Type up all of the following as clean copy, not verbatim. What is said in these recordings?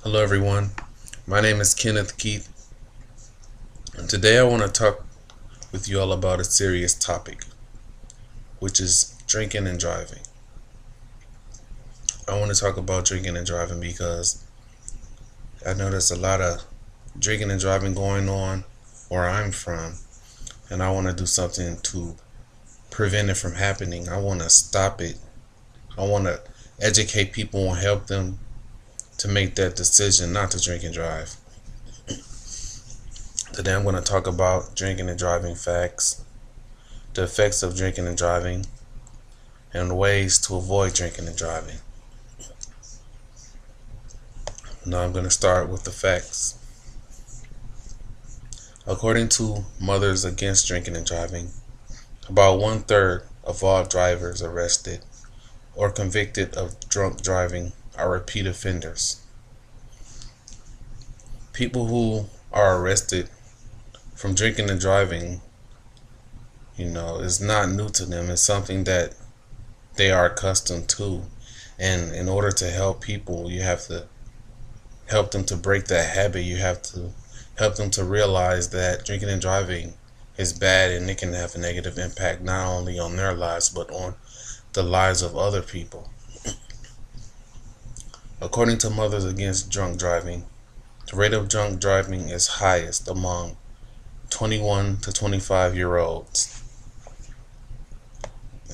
Hello everyone, my name is Kenneth Keith, and today I want to talk with you all about a serious topic, which is drinking and driving. I want to talk about drinking and driving because I know there's a lot of drinking and driving going on where I'm from, and I want to do something to prevent it from happening. I want to stop it. I want to educate people and help them to make that decision not to drink and drive. Today I'm going to talk about drinking and driving facts, the effects of drinking and driving, and ways to avoid drinking and driving. Now I'm going to start with the facts. According to Mothers Against Drinking and Driving, about 1/3 of all drivers arrested or convicted of drunk driving are repeat offenders. People who are arrested from drinking and driving, is not new to them. It's something that they are accustomed to. And in order to help people, you have to help them to break that habit. You have to help them to realize that drinking and driving is bad and it can have a negative impact not only on their lives but on the lives of other people. According to Mothers Against Drunk Driving, the rate of drunk driving is highest among 21 to 25-year-olds.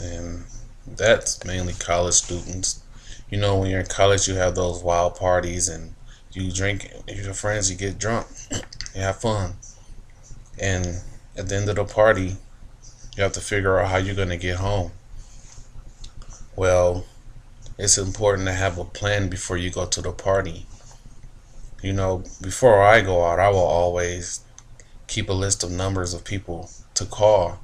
And that's mainly college students. When you're in college, you have those wild parties and you drink with your friends, you get drunk, you have fun. And at the end of the party, you have to figure out how you're going to get home. Well, it's important to have a plan before you go to the party. Before I go out, I will always keep a list of numbers of people to call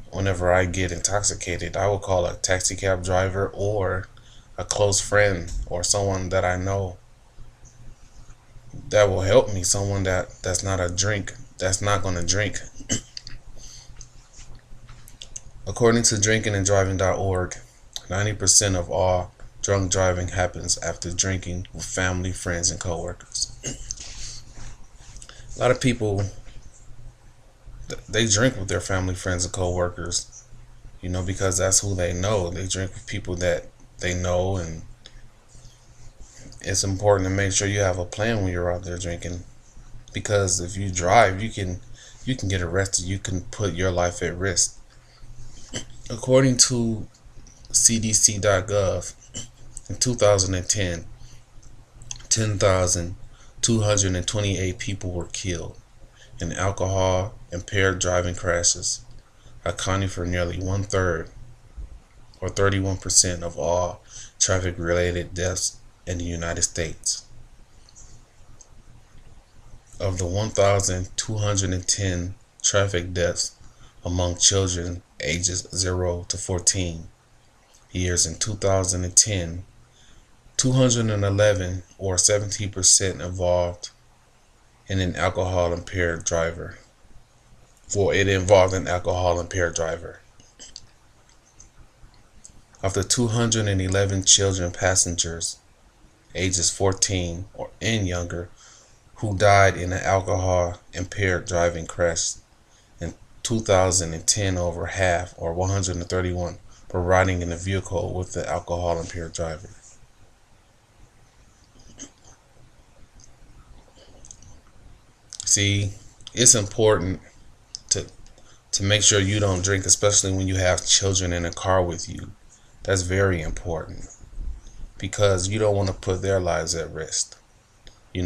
whenever I get intoxicated. I will call a taxi cab driver or a close friend or someone that I know that will help me, someone that's not going to drink. According to drinkinganddriving.org, 90% of all drunk driving happens after drinking with family, friends, and coworkers. A lot of people, they drink with their family, friends, and coworkers, because that's who they know. They drink with people that they know, and it's important to make sure you have a plan when you're out there drinking, because if you drive, you can get arrested. You can put your life at risk. According to CDC.gov, in 2010, 10,228 people were killed in alcohol impaired driving crashes, accounting for nearly 1/3 or 31% of all traffic related deaths in the United States. Of the 1,210 traffic deaths among children ages 0 to 14 years in 2010, 211 or 17% involved in an alcohol impaired driver. It involved an alcohol impaired driver. Of the 211 children passengers ages 14 and younger who died in an alcohol impaired driving crash in 2010, over half, or 131, were riding in a vehicle with the alcohol impaired driver. See, it's important to make sure you don't drink, especially when you have children in a car with you. That's very important, because you don't want to put their lives at risk. You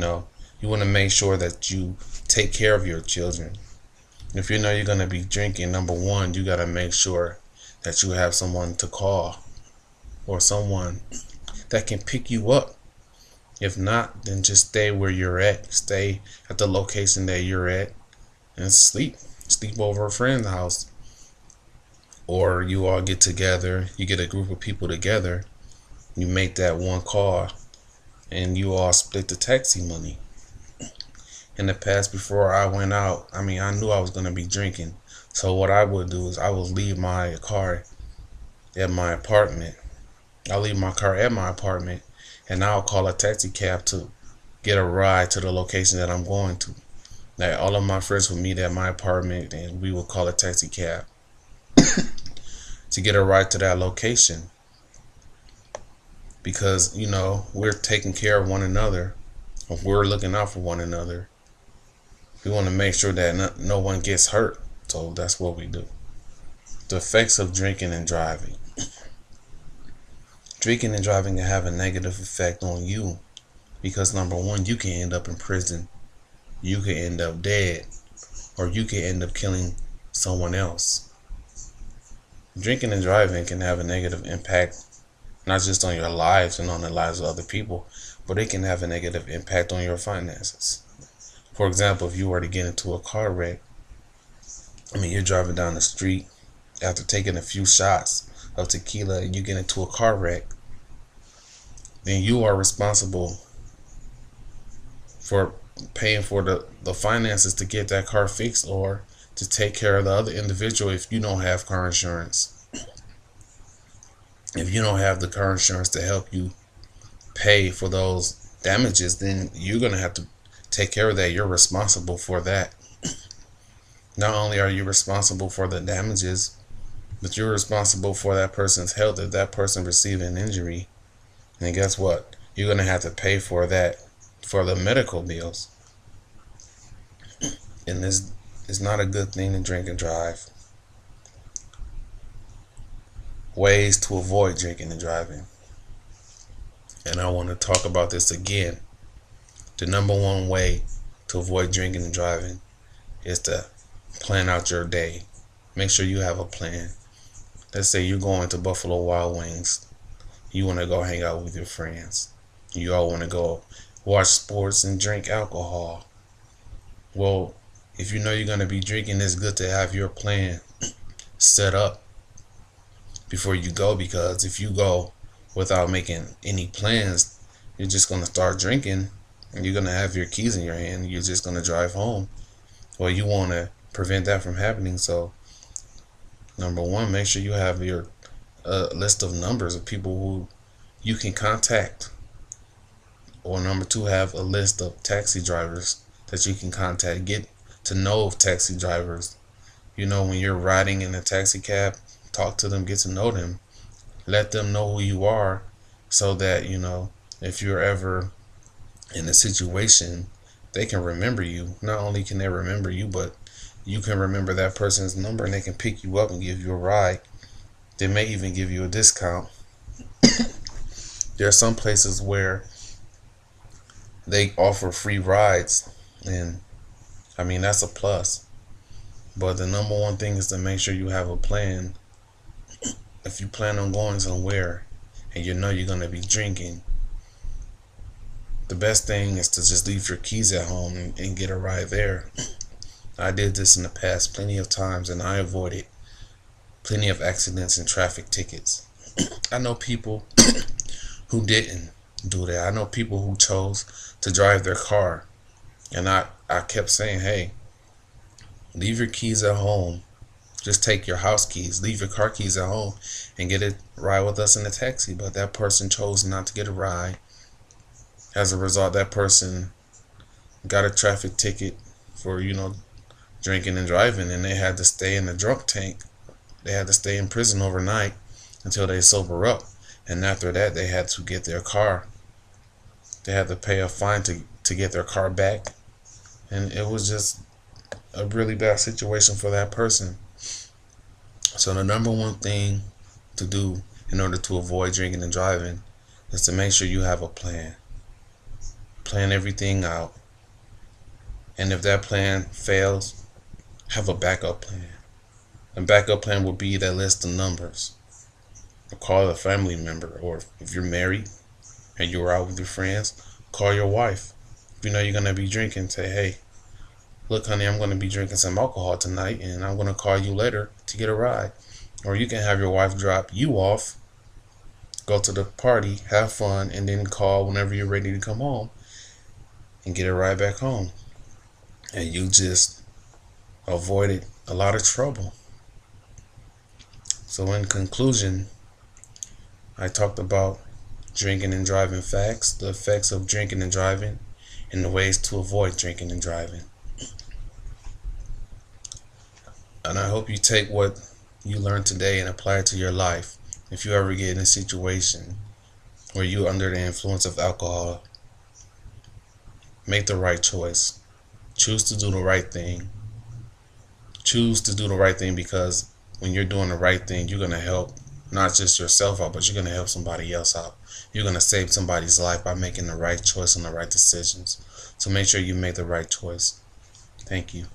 want to make sure that you take care of your children. If you know you're going to be drinking, number one, you got to make sure that you have someone to call or someone that can pick you up. If not, then just stay where you're at. Stay at the location that you're at and sleep over a friend's house. Or you all get together, you get a group of people together, you make that one call, and you all split the taxi money. In the past, before I went out, I knew I was going to be drinking. So what I would do is I would leave my car at my apartment. I'll leave my car at my apartment, and I'll call a taxi cab to get a ride to the location that I'm going to. Like all of my friends would meet at my apartment and we would call a taxi cab to get a ride to that location, because we're taking care of one another, or we're looking out for one another. We want to make sure that no one gets hurt, so that's what we do. The effects of drinking and driving. Drinking and driving can have a negative effect on you because, number one, you can end up in prison, you can end up dead, or you can end up killing someone else. Drinking and driving can have a negative impact not just on your lives and on the lives of other people, but it can have a negative impact on your finances. For example, if you were to get into a car wreck, you're driving down the street after taking a few shots of tequila and you get into a car wreck, then you are responsible for paying for the finances to get that car fixed or to take care of the other individual if you don't have car insurance. If you don't have the car insurance to help you pay for those damages, then you're going to have to take care of that. You're responsible for that. Not only are you responsible for the damages, but you're responsible for that person's health. If that person received an injury, then guess what? You're going to have to pay for that, for the medical bills. And this is not a good thing to drink and drive. Ways to avoid drinking and driving. And I want to talk about this again. The number one way to avoid drinking and driving is to plan out your day. Make sure you have a plan. Let's say you're going to Buffalo Wild Wings. You want to go hang out with your friends. You all want to go watch sports and drink alcohol. Well, if you know you're going to be drinking, it's good to have your plan set up before you go, because if you go without making any plans, you're just going to start drinking and you're going to have your keys in your hand and you're just going to drive home. Well, you want to prevent that from happening. So number one, make sure you have your list of numbers of people who you can contact. Or number two, have a list of taxi drivers that you can contact. Get to know taxi drivers. When you're riding in a taxi cab, talk to them, get to know them. Let them know who you are so that, if you're ever in a situation, they can remember you. Not only can they remember you, but you can remember that person's number and they can pick you up and give you a ride. They may even give you a discount. There are some places where they offer free rides, and that's a plus. But the number one thing is to make sure you have a plan. If you plan on going somewhere and you're going to be drinking, the best thing is to just leave your keys at home and get a ride there. I did this in the past plenty of times and I avoided plenty of accidents and traffic tickets. I know people who didn't do that. I know people who chose to drive their car, and I kept saying, hey, leave your keys at home. Just take your house keys, leave your car keys at home, and get a ride with us in the taxi. But that person chose not to get a ride. As a result, that person got a traffic ticket for, drinking and driving, and they had to stay in the drunk tank. They had to stay in prison overnight until they sober up. And after that, they had to get their car. They had to pay a fine to get their car back. And it was just a really bad situation for that person. So the number one thing to do in order to avoid drinking and driving is to make sure you have a plan. Plan everything out. And if that plan fails, have a backup plan. A backup plan would be that list of numbers. Or call a family member, or if you're married and you're out with your friends, call your wife. If you know you're going to be drinking, say, hey, look, honey, I'm going to be drinking some alcohol tonight, and I'm going to call you later to get a ride. Or you can have your wife drop you off, go to the party, have fun, and then call whenever you're ready to come home and get a ride back home. And you just avoided a lot of trouble. So in conclusion, I talked about drinking and driving facts, the effects of drinking and driving, and the ways to avoid drinking and driving. And I hope you take what you learned today and apply it to your life. If you ever get in a situation where you're under the influence of alcohol, make the right choice. Choose to do the right thing. Choose to do the right thing, because when you're doing the right thing, you're going to help not just yourself out, but you're going to help somebody else out. You're going to save somebody's life by making the right choice and the right decisions. So make sure you make the right choice. Thank you.